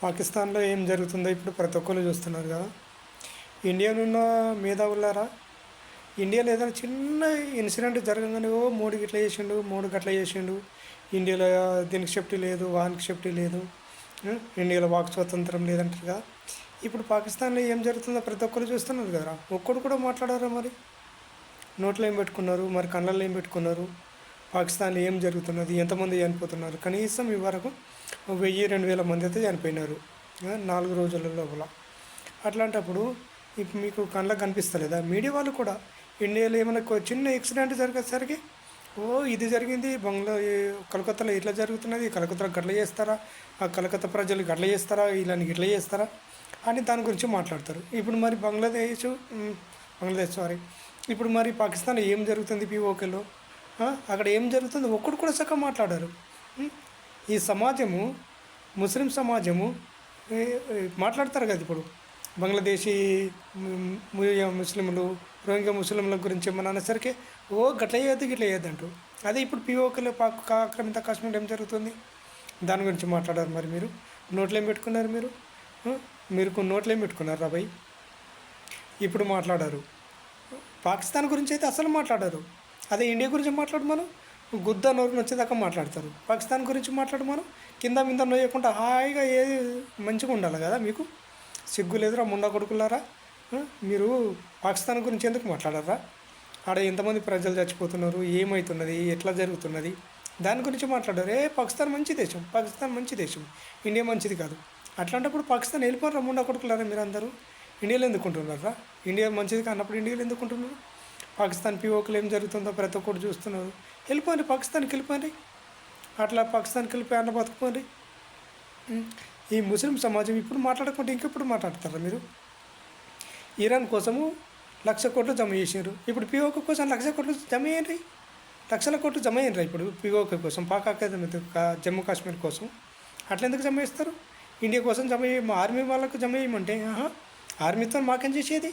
పాకిస్తాన్లో ఏం జరుగుతుందో ఇప్పుడు ప్రతి ఒక్కరు చూస్తున్నారు కదా. ఇండియాలో ఉన్న మేధావులారా, ఇండియాలో ఏదైనా చిన్న ఇన్సిడెంట్ జరగగానే మోడీ ఇట్లా చేసిండు, మోడీ గట్లా చేసిండు, ఇండియాలో దీనికి సేఫ్టీ లేదు, వానికి సేఫ్టీ లేదు, ఇండియాలో వాక్ స్వాతంత్రం లేదంటారు కదా. ఇప్పుడు పాకిస్తాన్లో ఏం జరుగుతుందో ప్రతి ఒక్కరు చూస్తున్నారు కదా. ఒక్కడు కూడా మాట్లాడారా మరి? నోట్లో ఏం పెట్టుకున్నారు, మరి కళ్ళల్లో ఏం పెట్టుకున్నారు? పాకిస్తాన్లో ఏం జరుగుతున్నది, ఎంతమంది చనిపోతున్నారు? కనీసం ఈ వరకు 1000-2000 మంది అయితే చనిపోయినారు 4 రోజుల లోపల. అట్లాంటప్పుడు ఇప్పుడు మీకు కళ్ళకు కనిపిస్తలేదా? మీడియా వాళ్ళు కూడా ఇండియాలో ఏమైనా చిన్న యాక్సిడెంట్ జరిగేసరికి ఇది జరిగింది కలకత్తాలో ఇట్లా జరుగుతున్నది, కలకత్తాలో గట్ల చేస్తారా, ఆ కలకత్తా ప్రజలు గట్ల చేస్తారా, ఇలాని గిట్ల చేస్తారా అని దాని గురించి మాట్లాడతారు. ఇప్పుడు మరి బంగ్లాదేశ్ సారీ, ఇప్పుడు మరి పాకిస్తాన్లో ఏం జరుగుతుంది, పిఓకేలో అక్కడ ఏం జరుగుతుంది ఒక్కడు కూడా చక్కగా మాట్లాడారు. ఈ సమాజము, ముస్లిం సమాజము మాట్లాడతారు కదా. ఇప్పుడు బంగ్లాదేశీ ముస్లింలు, రోహింగ్యా ముస్లింల గురించి ఏమన్నా అనేసరికి గట్ల చేయొద్దు గిట్ల చేయొద్దు అంటూ. అదే ఇప్పుడు పిఓకేలో ఆక్రమిత కాశ్మీర్ ఏం జరుగుతుంది దాని గురించి మాట్లాడారు. మరి మీరు నోట్లు ఏం పెట్టుకున్నారు? మీరు నోట్లు ఏం పెట్టుకున్నారు రాబాయ్? ఇప్పుడు మాట్లాడారు. పాకిస్తాన్ గురించి అయితే అసలు మాట్లాడారు. అదే ఇండియా గురించి మాట్లాడమను గుద్ద నోరుని వచ్చేదాకా మాట్లాడతారు. పాకిస్తాన్ గురించి మాట్లాడమను కింద మీద నోయకుండా హాయిగా ఏది మంచిగా ఉండాలి కదా. మీకు సిగ్గు లేదురా ముండా కొడుకులారా? మీరు పాకిస్తాన్ గురించి ఎందుకు మాట్లాడారా? ఆడ ఎంతమంది ప్రజలు చచ్చిపోతున్నారు, ఏమవుతున్నది, ఎట్లా జరుగుతున్నది దాని గురించి మాట్లాడారు. పాకిస్తాన్ మంచి దేశం, పాకిస్తాన్ మంచి దేశం, ఇండియా మంచిది కాదు. అట్లాంటప్పుడు పాకిస్తాన్ వెళ్ళిపోరా ముండా కొడుకులారా? మీరు అందరూ ఇండియాలో ఎందుకుంటున్నారా? ఇండియా మంచిది కానప్పుడు ఇండియాలో ఎందుకుంటున్నారు? పాకిస్తాన్ పిఓకేలో ఏం జరుగుతుందో ప్రతి ఒక్కరు చూస్తున్నారు. వెళ్ళిపోండి, పాకిస్తాన్కి వెళ్ళిపోండి. అట్లా పాకిస్తాన్కి వెళ్ళిపోయి అన్న బతుకుపోండి. ఈ ముస్లిం సమాజం ఇప్పుడు మాట్లాడకుంటే ఇంకెప్పుడు మాట్లాడతారా మీరు? ఇరాన్ కోసము 1,00,000 కోట్లు జమ చేసారు. ఇప్పుడు పిఓకే కోసం 1,00,000 కోట్లు జమ అయ్యండి, లక్షల కోట్లు జమ అయ్యండి. ఇప్పుడు పిఓకే కోసం, పాక్ జమ్మూ కాశ్మీర్ కోసం అట్లా ఎందుకు జమ చేస్తారు? ఇండియా కోసం జమ మా ఆర్మీ వాళ్ళకు జమ చేయమంటే ఆర్మీతో మాకేం చేసేది?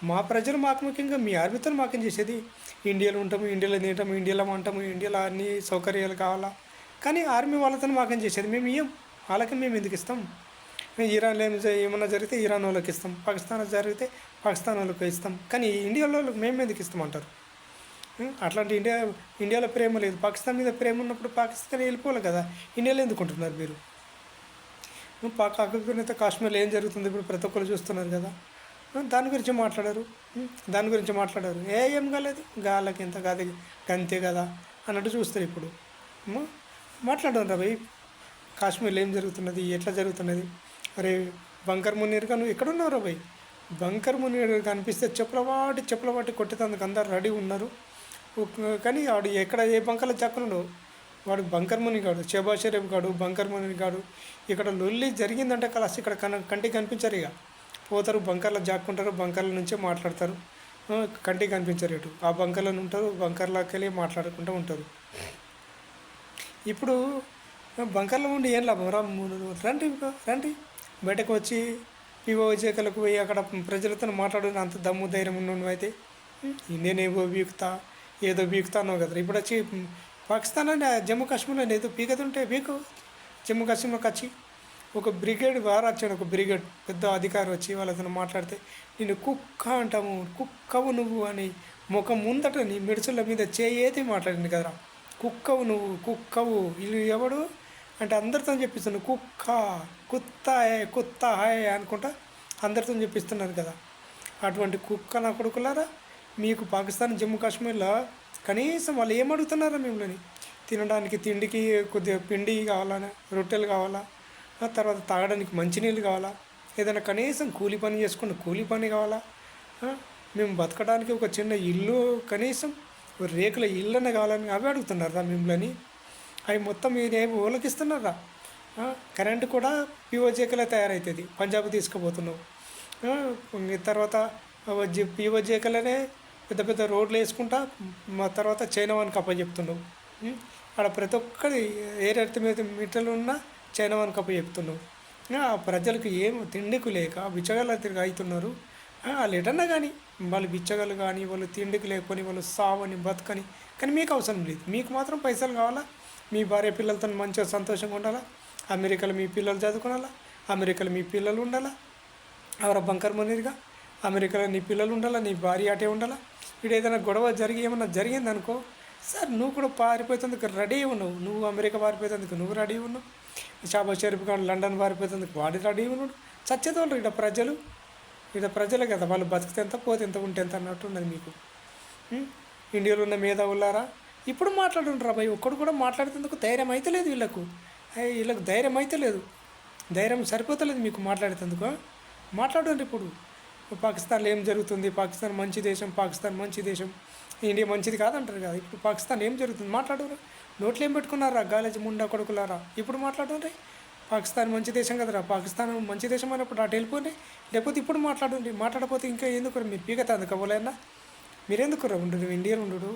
మా ప్రజలు మాకు ముఖ్యంగా మీ ఆర్మీతో మాకేం చేసేది? ఇండియాలో ఉంటాము, ఇండియాలో తింటాము, ఇండియాలో ఉంటాము, ఇండియాలో అన్ని సౌకర్యాలు కావాలా, కానీ ఆర్మీ వాళ్ళతో మాకేం చేసేది? మేము ఇయ్యం, వాళ్ళకి మేము ఎందుకు ఇస్తాం? ఇరాన్లో ఏమన్నా జరిగితే ఇరాన్ వాళ్ళకి ఇస్తాం, పాకిస్తాన్లో జరిగితే పాకిస్తాన్ వాళ్ళకి ఇస్తాం, కానీ ఇండియాలో మేము ఎందుకు ఇస్తామంటారు? అట్లాంటి ఇండియాలో ప్రేమ లేదు. పాకిస్తాన్ మీద ప్రేమ ఉన్నప్పుడు పాకిస్తాన్ వెళ్ళిపోవాలి కదా. ఇండియాలో ఎందుకుంటున్నారు మీరు? పాక్ ఆక్రమిత కాశ్మీర్లో ఏం జరుగుతుంది ఇప్పుడు ప్రతి ఒక్కరు చూస్తున్నారు కదా. దాని గురించి మాట్లాడారు. ఏం కాలేదు, గాలకి ఎంత కాదు గంతే కదా అన్నట్టు చూస్తారు. ఇప్పుడు మాట్లాడారు రా భయ్, కాశ్మీర్లో ఏం జరుగుతున్నది, ఎట్లా జరుగుతున్నది? అరే బంకర్ మునీర్గా నువ్వు ఎక్కడున్నావు రా భయ్? బంకర్ మునీర్ కనిపిస్తే చెప్పుల వాటి కొట్టేందుకు అందరు రెడీ ఉన్నారు. కానీ వాడు ఎక్కడ ఏ బంకర్లో చెక్కనుండవు. వాడు బంకర్ ముని కాడు, షెహబాజ్ షరీఫ్ కాడు, బంకర్ ముని కాడు. ఇక్కడ లొల్లి జరిగిందంటే కలాస్ ఇక్కడ కంటికి కనిపించారు. ఇక పోతారు బంకర్లో జాక్కుంటారు, బంకర్ల నుంచే మాట్లాడతారు, కంటికి కనిపించారు. ఇటు ఆ బంకర్లో ఉంటారు, బంకర్లోకి వెళ్ళి మాట్లాడుకుంటూ ఉంటారు. ఇప్పుడు బంకర్లో ఉండి ఏం లాభం? రండి బయటకు వచ్చి పిఓజేకలకు పోయి అక్కడ ప్రజలతో మాట్లాడిన అంత దమ్ము ధైర్యం ఉన్నవి అయితే నేనేవో ఏదో బీకుతా అన్నావు కదా. ఇప్పుడు వచ్చి పాకిస్తాన్ అని జమ్మూ కాశ్మీర్లో ఏదో పీకతుంటే జమ్మూ కాశ్మీర్లోకి వచ్చి ఒక బ్రిగేడ్ వచ్చాడు, ఒక బ్రిగేడ్ పెద్ద అధికారి వచ్చి వాళ్ళతో మాట్లాడితే నేను కుక్క అంటాము, కుక్కవు నువ్వు అని ముఖం ముందట నీ మిడుచుల మీద చేయేది మాట్లాడింది కదరా. కుక్కవు ఇల్లు ఎవడు అంటే అందరితో చెప్పిస్తున్నాను, కుత్త హాయ్ అనుకుంటా అందరితో చెప్పిస్తున్నారు కదా. అటువంటి కుక్క నా కొడుకులారా, మీకు పాకిస్తాన్ జమ్మూ కాశ్మీర్లో కనీసం వాళ్ళు ఏమడుగుతున్నారా మిమ్మల్ని? తినడానికి తిండికి కొద్దిగా పిండి కావాలా, రొట్టెలు కావాలా, తర్వాత తాగడానికి మంచినీళ్ళు కావాలా, ఏదైనా కనీసం కూలి పని చేసుకున్న కూలి పని కావాలా, మేము బతకడానికి ఒక చిన్న ఇల్లు, కనీసం రేకుల ఇళ్ళనే కావాలని అవి అడుగుతున్నారా మిమ్మల్ని? అవి మొత్తం మీరేమి ఓలకిస్తున్నారా? కరెంటు కూడా పిఓజేకలే తయారవుతుంది, పంజాబ్ తీసుకుపోతున్నావు. తర్వాత పిఓజేకలనే పెద్ద పెద్ద రోడ్లు వేసుకుంటా తర్వాత చైనా వానికి అప్పచెప్తున్నావు. అక్కడ ప్రతి ఒక్కరి ఏరెత్తి మీద మీటర్లు ఉన్నా చైనా వానికి అప్పచెప్తున్నావు. ప్రజలకు ఏం తిండికి లేక బిచ్చగాళ్ళు అవుతున్నారు. వాళ్ళు ఎటన్నా కానీ వాళ్ళు బిచ్చగాళ్ళు కానీ వాళ్ళు తిండికి లేకొని వాళ్ళు సావని బతకని, కానీ మీకు అవసరం లేదు. మీకు మాత్రం పైసలు కావాలా, మీ భార్య పిల్లలతో మంచిగా సంతోషంగా ఉండాలా, అమెరికాలో మీ పిల్లలు చదువుకోవాలా, అమెరికాలో మీ పిల్లలు ఉండాలా అవర బంకర్ మునీర్గా. అమెరికాలో నీ పిల్లలు ఉండాలా, నీ భార్య అటే ఉండాలా. ఇక్కడ ఏదైనా గొడవ జరిగి ఏమన్నా జరిగిందనుకో, సార్ నువ్వు కూడా పారిపోయేందుకు రెడీ ఉన్నావు. నువ్వు అమెరికా పారిపోయేందుకు నువ్వు రెడీ ఉన్నావు. షాబాజ్ షరీఫ్ గారు లండన్ పారిపోయేందుకు వాడి రెడీ ఉన్నాడు. చచ్చేతోళ్ళు ఇక్కడ ప్రజలు, ఇక్కడ ప్రజలే కదా, వాళ్ళు బతికితే ఎంత పోతే ఎంత ఉంటే ఎంత అన్నట్టు ఉన్నది మీకు. ఇండియాలో ఉన్న మేధావులారా ఇప్పుడు మాట్లాడుంటారా భయ్, ఒక్కడు కూడా మాట్లాడుతుందుకు ధైర్యం అయితే లేదు వీళ్ళకు. వీళ్ళకు ధైర్యం అయితే లేదు, ధైర్యం సరిపోతలేదు మీకు మాట్లాడేందుకు. మాట్లాడండి ఇప్పుడు. పాకిస్తాన్లో ఏం జరుగుతుంది, పాకిస్తాన్ మంచి దేశం, పాకిస్తాన్ మంచి దేశం, ఇండియా మంచిది కాదంటారు కదా. ఇప్పుడు పాకిస్తాన్ ఏం జరుగుతుంది మాట్లాడరు. నోట్లు ఏం పెట్టుకున్నారా గాలేజ్ ముండా కొడుకులారా, ఇప్పుడు మాట్లాడండి. పాకిస్తాన్ మంచి దేశం కదరా, పాకిస్తాన్ మంచి దేశం అయినప్పుడు అటు వెళ్ళిపోండి, లేకపోతే ఇప్పుడు మాట్లాడండి. మాట్లాడకపోతే ఇంకా ఎందుకు మీరు పీకతా అందుకు అవ్వలేనా, మీరెందుకు ఉండడు ఇండియన్ ఉండడు.